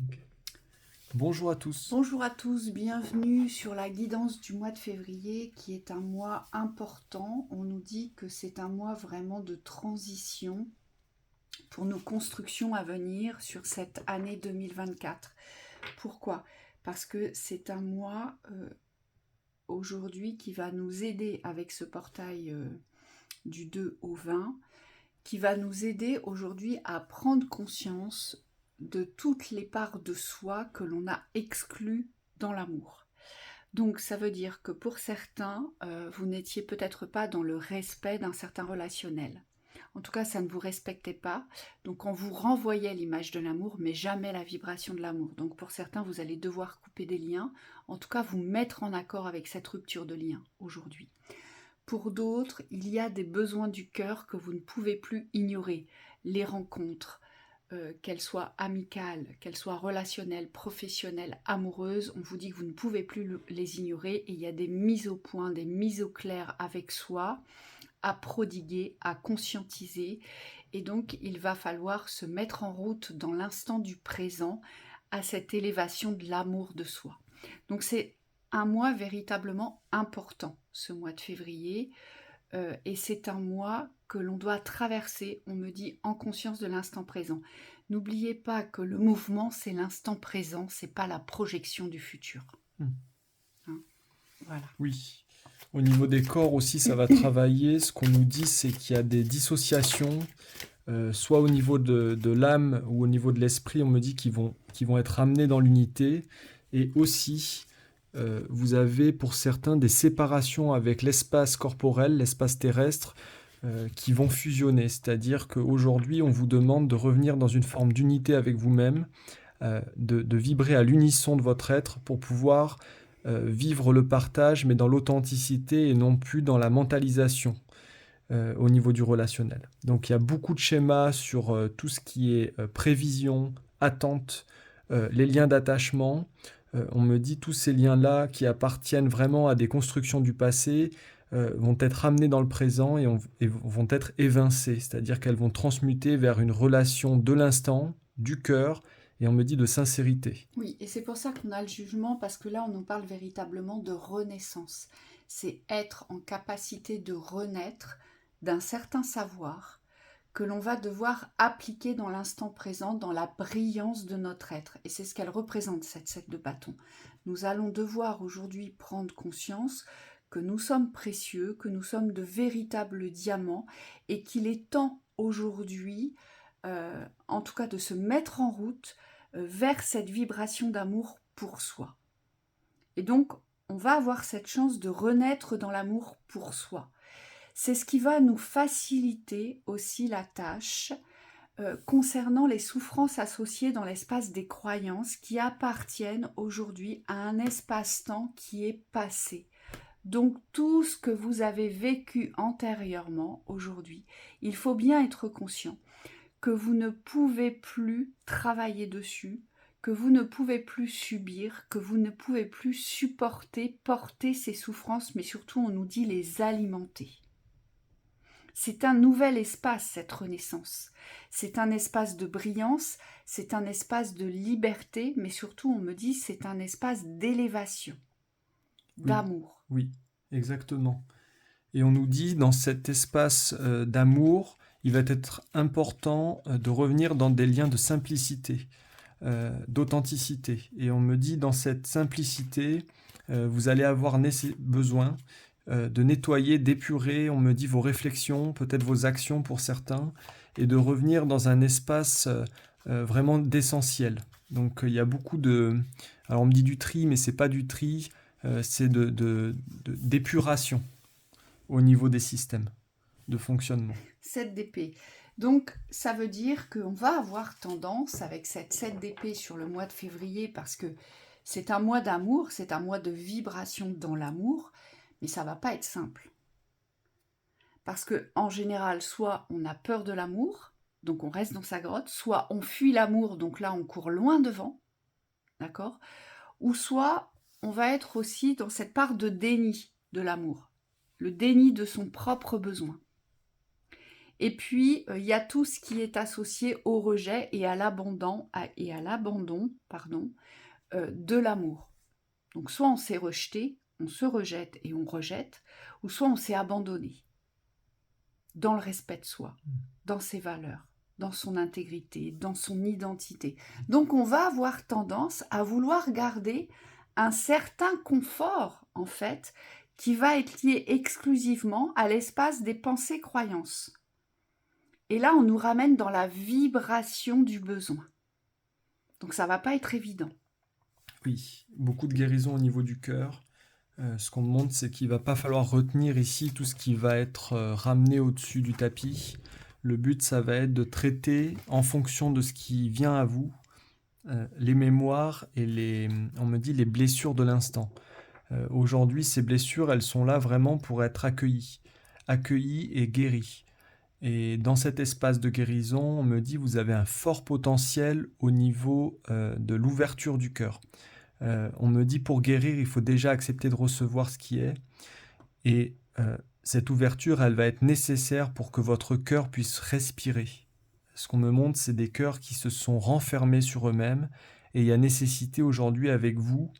Ok. Bonjour à tous. Bonjour à tous, bienvenue sur la guidance du mois de février qui est un mois important. On nous dit que c'est un mois vraiment de transition pour nos constructions à venir sur cette année 2024. Pourquoi? Parce que c'est un mois aujourd'hui qui va nous aider avec ce portail du 2 au 20, qui va nous aider aujourd'hui à prendre conscience de toutes les parts de soi que l'on a exclues dans l'amour. Donc ça veut dire que pour certains, vous n'étiez peut-être pas dans le respect d'un certain relationnel. En tout cas, ça ne vous respectait pas. Donc on vous renvoyait l'image de l'amour, mais jamais la vibration de l'amour. Donc pour certains, vous allez devoir couper des liens, en tout cas vous mettre en accord avec cette rupture de lien aujourd'hui. Pour d'autres, il y a des besoins du cœur que vous ne pouvez plus ignorer. Les rencontres, qu'elles soient amicales, qu'elles soient relationnelles, professionnelles, amoureuses, on vous dit que vous ne pouvez plus les ignorer et il y a des mises au point, des mises au clair avec soi à prodiguer, à conscientiser. Et donc, il va falloir se mettre en route dans l'instant du présent à cette élévation de l'amour de soi. Donc, c'est un mois véritablement important, ce mois de février. Et c'est un mois que l'on doit traverser, on me dit, en conscience de l'instant présent. N'oubliez pas que le mouvement, c'est l'instant présent, c'est pas la projection du futur. Hmm. Hein, voilà. Oui. Au niveau des corps aussi, ça va travailler. Ce qu'on nous dit, c'est qu'il y a des dissociations, soit au niveau de l'âme ou au niveau de l'esprit. On me dit qu'ils vont être amenés dans l'unité. Et aussi, vous avez pour certains des séparations avec l'espace corporel, l'espace terrestre, qui vont fusionner. C'est-à-dire qu'aujourd'hui, on vous demande de revenir dans une forme d'unité avec vous-même, de vibrer à l'unisson de votre être pour pouvoir vivre le partage, mais dans l'authenticité et non plus dans la mentalisation au niveau du relationnel. Donc il y a beaucoup de schémas sur tout ce qui est prévision, attente, les liens d'attachement. On me dit tous ces liens-là qui appartiennent vraiment à des constructions du passé vont être ramenés dans le présent et vont être évincés, c'est-à-dire qu'elles vont transmuter vers une relation de l'instant, du cœur, et on me dit de sincérité. Oui, et c'est pour ça qu'on a le jugement, parce que là, on nous parle véritablement de renaissance. C'est être en capacité de renaître d'un certain savoir que l'on va devoir appliquer dans l'instant présent, dans la brillance de notre être. Et c'est ce qu'elle représente, cette 7 de bâton. Nous allons devoir aujourd'hui prendre conscience que nous sommes précieux, que nous sommes de véritables diamants, et qu'il est temps aujourd'hui, en tout cas, de se mettre en route vers cette vibration d'amour pour soi. Et donc, on va avoir cette chance de renaître dans l'amour pour soi. C'est ce qui va nous faciliter aussi la tâche concernant les souffrances associées dans l'espace des croyances qui appartiennent aujourd'hui à un espace-temps qui est passé. Donc tout ce que vous avez vécu antérieurement aujourd'hui, il faut bien être conscient que vous ne pouvez plus travailler dessus, que vous ne pouvez plus subir, que vous ne pouvez plus supporter, porter ces souffrances, mais surtout on nous dit les alimenter. C'est un nouvel espace, cette renaissance. C'est un espace de brillance, c'est un espace de liberté, mais surtout on me dit c'est un espace d'élévation, Oui, d'amour. oui, exactement. Et on nous dit dans cet espace d'amour, il va être important de revenir dans des liens de simplicité, d'authenticité. Et on me dit dans cette simplicité, vous allez avoir besoin de nettoyer, d'épurer, on me dit vos réflexions, peut-être vos actions pour certains, et de revenir dans un espace vraiment d'essentiel. Donc il y a beaucoup de... Alors on me dit du tri, mais c'est pas du tri, c'est d'épuration au niveau des systèmes de fonctionnement. 7 d'épée. Donc, ça veut dire qu'on va avoir tendance, avec cette 7 d'épée sur le mois de février, parce que c'est un mois d'amour, c'est un mois de vibration dans l'amour, mais ça va pas être simple. Parce que, en général, soit on a peur de l'amour, donc on reste dans sa grotte, soit on fuit l'amour, donc là on court loin devant, d'accord? Ou soit on va être aussi dans cette part de déni de l'amour, le déni de son propre besoin. Et puis, il y a tout ce qui est associé au rejet et à l'abandon, pardon, de l'amour. Donc, soit on s'est rejeté, on se rejette et on rejette, ou soit on s'est abandonné dans le respect de soi, dans ses valeurs, dans son intégrité, dans son identité. Donc, on va avoir tendance à vouloir garder un certain confort, en fait, qui va être lié exclusivement à l'espace des pensées-croyances. Et là, on nous ramène dans la vibration du besoin. Donc, ça ne va pas être évident. Oui, beaucoup de guérison au niveau du cœur. Ce qu'on me montre, c'est qu'il va pas falloir retenir ici tout ce qui va être ramené au-dessus du tapis. Le but, ça va être de traiter en fonction de ce qui vient à vous, les mémoires et on me dit, les blessures de l'instant. Aujourd'hui, ces blessures, elles sont là vraiment pour être accueillies et guéries. Et dans cet espace de guérison, on me dit, vous avez un fort potentiel au niveau de l'ouverture du cœur. On me dit, pour guérir, il faut déjà accepter de recevoir ce qui est. Et cette ouverture, elle va être nécessaire pour que votre cœur puisse respirer. Ce qu'on me montre, c'est des cœurs qui se sont renfermés sur eux-mêmes. Et il y a nécessité aujourd'hui avec vous,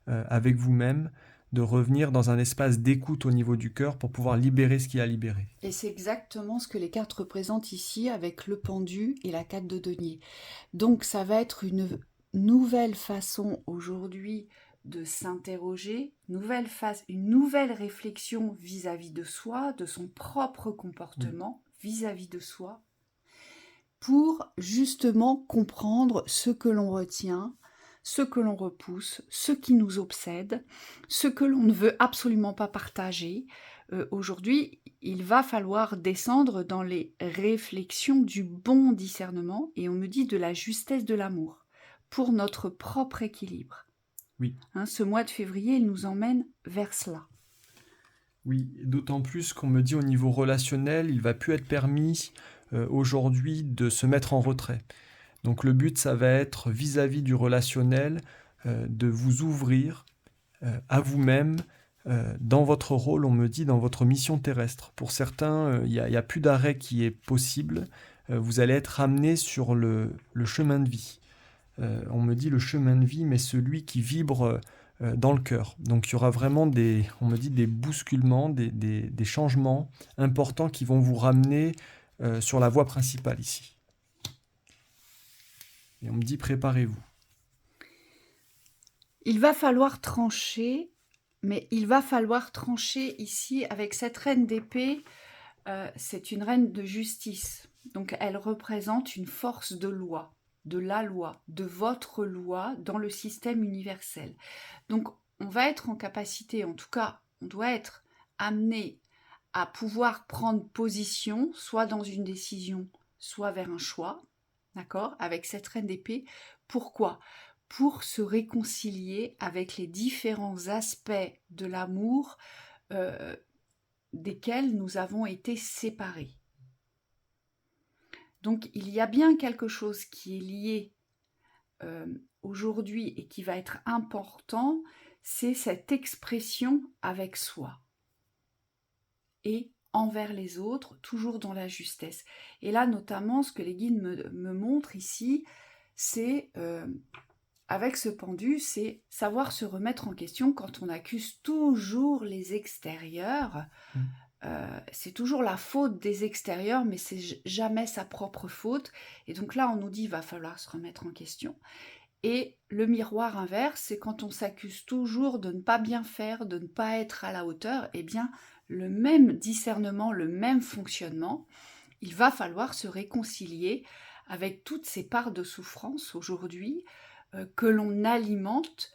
avec vous-même, de revenir dans un espace d'écoute au niveau du cœur pour pouvoir libérer ce qu'il y a à libérer. Et c'est exactement ce que les cartes représentent ici avec le pendu et la 4 de denier. Donc ça va être une nouvelle façon aujourd'hui de s'interroger, une nouvelle réflexion vis-à-vis de soi, de son propre comportement vis-à-vis de soi, pour justement comprendre ce que l'on retient, ce que l'on repousse, ce qui nous obsède, ce que l'on ne veut absolument pas partager. Aujourd'hui, il va falloir descendre dans les réflexions du bon discernement, et on me dit de la justesse de l'amour, pour notre propre équilibre. Oui. Ce mois de février, il nous emmène vers cela. Oui, d'autant plus qu'on me dit au niveau relationnel, il va plus être permis aujourd'hui de se mettre en retrait. Donc le but, ça va être vis-à-vis du relationnel, de vous ouvrir à vous-même, dans votre rôle, on me dit, dans votre mission terrestre. Pour certains, il n'y a plus d'arrêt qui est possible. Vous allez être amené sur le chemin de vie. On me dit le chemin de vie, mais celui qui vibre dans le cœur. Donc il y aura vraiment on me dit des bousculements, des changements importants qui vont vous ramener sur la voie principale ici. Et on me dit préparez-vous. Il va falloir trancher, mais il va falloir trancher ici avec cette reine d'épée. C'est une reine de justice. Donc elle représente une force de loi, de la loi, de votre loi dans le système universel. Donc on va être en capacité, en tout cas on doit être amené à pouvoir prendre position, soit dans une décision, soit vers un choix, d'accord, avec cette reine d'épée. Pourquoi ? Pour se réconcilier avec les différents aspects de l'amour desquels nous avons été séparés. Donc il y a bien quelque chose qui est lié aujourd'hui et qui va être important, c'est cette expression avec soi et envers les autres, toujours dans la justesse. Et là, notamment, ce que les guides me montrent ici, c'est, avec ce pendu, c'est savoir se remettre en question quand on accuse toujours les extérieurs. C'est toujours la faute des extérieurs, mais c'est jamais sa propre faute. Et donc là, on nous dit, il va falloir se remettre en question. Et le miroir inverse, c'est quand on s'accuse toujours de ne pas bien faire, de ne pas être à la hauteur, eh bien, le même discernement, le même fonctionnement, il va falloir se réconcilier avec toutes ces parts de souffrance aujourd'hui que l'on alimente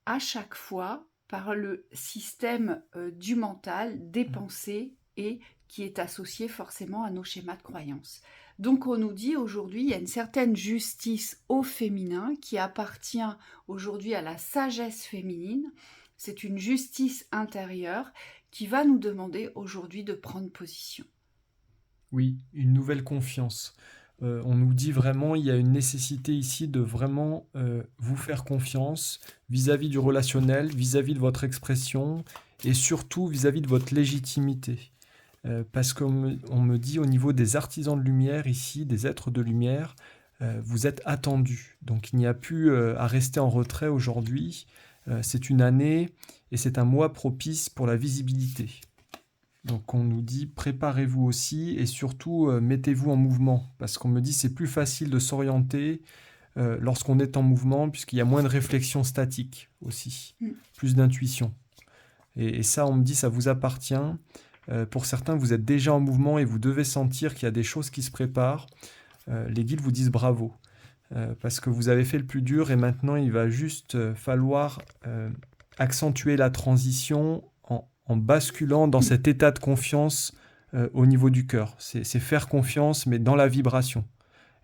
à chaque fois par le système du mental, des pensées, et qui est associé forcément à nos schémas de croyance. Donc on nous dit aujourd'hui, il y a une certaine justice au féminin qui appartient aujourd'hui à la sagesse féminine. C'est une justice intérieure qui va nous demander aujourd'hui de prendre position. Oui, une nouvelle confiance. On nous dit vraiment, il y a une nécessité ici de vraiment vous faire confiance vis-à-vis du relationnel, vis-à-vis de votre expression et surtout vis-à-vis de votre légitimité. parce qu'on me dit au niveau des artisans de lumière ici, des êtres de lumière, vous êtes attendus. Donc il n'y a plus à rester en retrait aujourd'hui. C'est une année et c'est un mois propice pour la visibilité. Donc on nous dit préparez-vous aussi et surtout mettez-vous en mouvement parce qu'on me dit c'est plus facile de s'orienter lorsqu'on est en mouvement puisqu'il y a moins de réflexion statique aussi, plus d'intuition. Et ça on me dit ça vous appartient. Pour certains vous êtes déjà en mouvement et vous devez sentir qu'il y a des choses qui se préparent. Les guides vous disent bravo parce que vous avez fait le plus dur et maintenant il va juste falloir accentuer la transition en basculant dans cet état de confiance au niveau du cœur. C'est faire confiance, mais dans la vibration.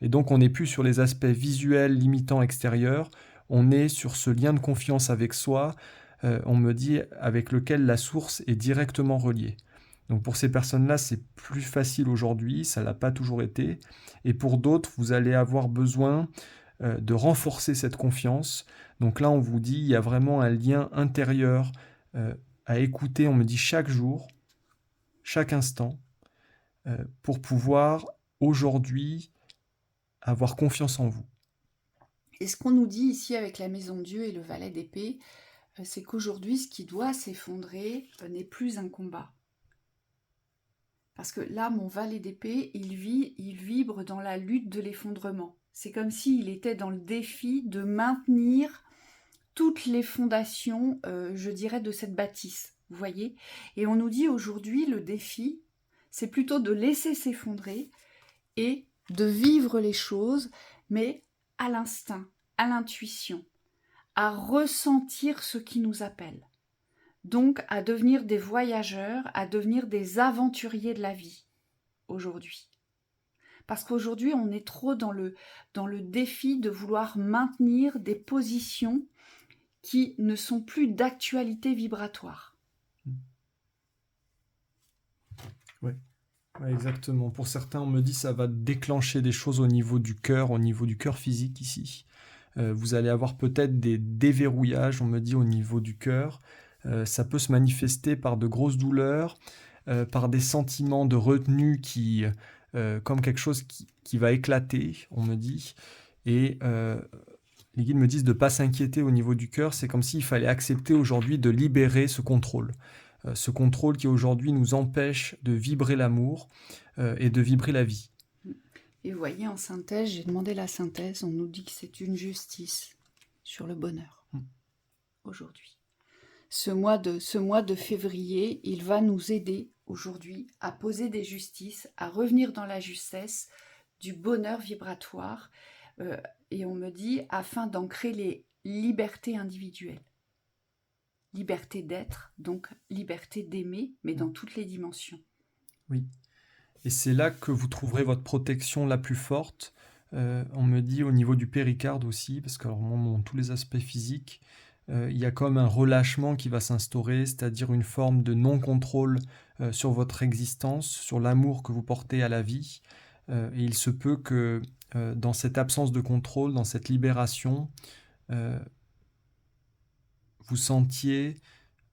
Et donc, on n'est plus sur les aspects visuels, limitants, extérieurs. On est sur ce lien de confiance avec soi, on me dit, avec lequel la source est directement reliée. Donc, pour ces personnes-là, c'est plus facile aujourd'hui, ça ne l'a pas toujours été. Et pour d'autres, vous allez avoir besoin de renforcer cette confiance. Donc là, on vous dit, il y a vraiment un lien intérieur à écouter, on me dit chaque jour, chaque instant, pour pouvoir aujourd'hui avoir confiance en vous. Et ce qu'on nous dit ici avec la Maison de Dieu et le Valet d'épée, c'est qu'aujourd'hui, ce qui doit s'effondrer n'est plus un combat. Parce que là, mon Valet d'épée, il vibre dans la lutte de l'effondrement. C'est comme s'il était dans le défi de maintenir toutes les fondations, je dirais, de cette bâtisse, vous voyez. Et on nous dit aujourd'hui, le défi, c'est plutôt de laisser s'effondrer et de vivre les choses, mais à l'instinct, à l'intuition, à ressentir ce qui nous appelle. Donc, à devenir des voyageurs, à devenir des aventuriers de la vie, aujourd'hui. Parce qu'aujourd'hui, on est trop dans le défi de vouloir maintenir des positions qui ne sont plus d'actualité vibratoire. Oui, ouais, exactement. Pour certains, on me dit que ça va déclencher des choses au niveau du cœur physique ici. Vous allez avoir peut-être des déverrouillages, on me dit, au niveau du cœur. Ça peut se manifester par de grosses douleurs, par des sentiments de retenue comme quelque chose qui va éclater, on me dit. Et les guides me disent de ne pas s'inquiéter au niveau du cœur, c'est comme s'il fallait accepter aujourd'hui de libérer ce contrôle. Ce contrôle qui aujourd'hui nous empêche de vibrer l'amour et de vibrer la vie. Et vous voyez, en synthèse, j'ai demandé la synthèse, on nous dit que c'est une justice sur le bonheur, aujourd'hui. Ce mois de février, il va nous aider aujourd'hui à poser des justices, à revenir dans la justesse du bonheur vibratoire, et on me dit, afin d'ancrer les libertés individuelles. Liberté d'être, donc liberté d'aimer, mais dans toutes les dimensions. Oui. Et c'est là que vous trouverez votre protection la plus forte. On me dit au niveau du péricarde aussi, parce que alors, dans tous les aspects physiques, il y a comme un relâchement qui va s'instaurer, c'est-à-dire une forme de non-contrôle sur votre existence, sur l'amour que vous portez à la vie. Et il se peut que dans cette absence de contrôle, dans cette libération, vous sentiez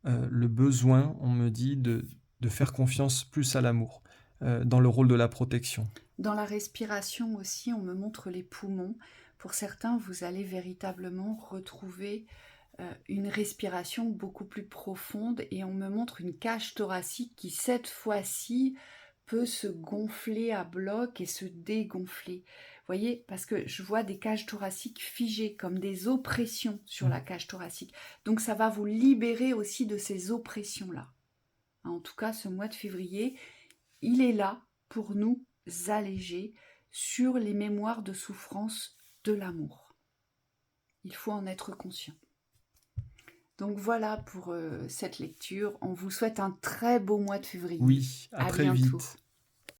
le besoin, on me dit, de faire confiance plus à l'amour, dans le rôle de la protection. Dans la respiration aussi, on me montre les poumons. Pour certains, vous allez véritablement retrouver une respiration beaucoup plus profonde et on me montre une cage thoracique qui, cette fois-ci, peut se gonfler à bloc et se dégonfler. Vous voyez, parce que je vois des cages thoraciques figées, comme des oppressions sur la cage thoracique. Donc ça va vous libérer aussi de ces oppressions-là. En tout cas, ce mois de février, il est là pour nous alléger sur les mémoires de souffrance de l'amour. Il faut en être conscient. Donc voilà pour cette lecture. On vous souhaite un très beau mois de février. Oui, à très bientôt. vite.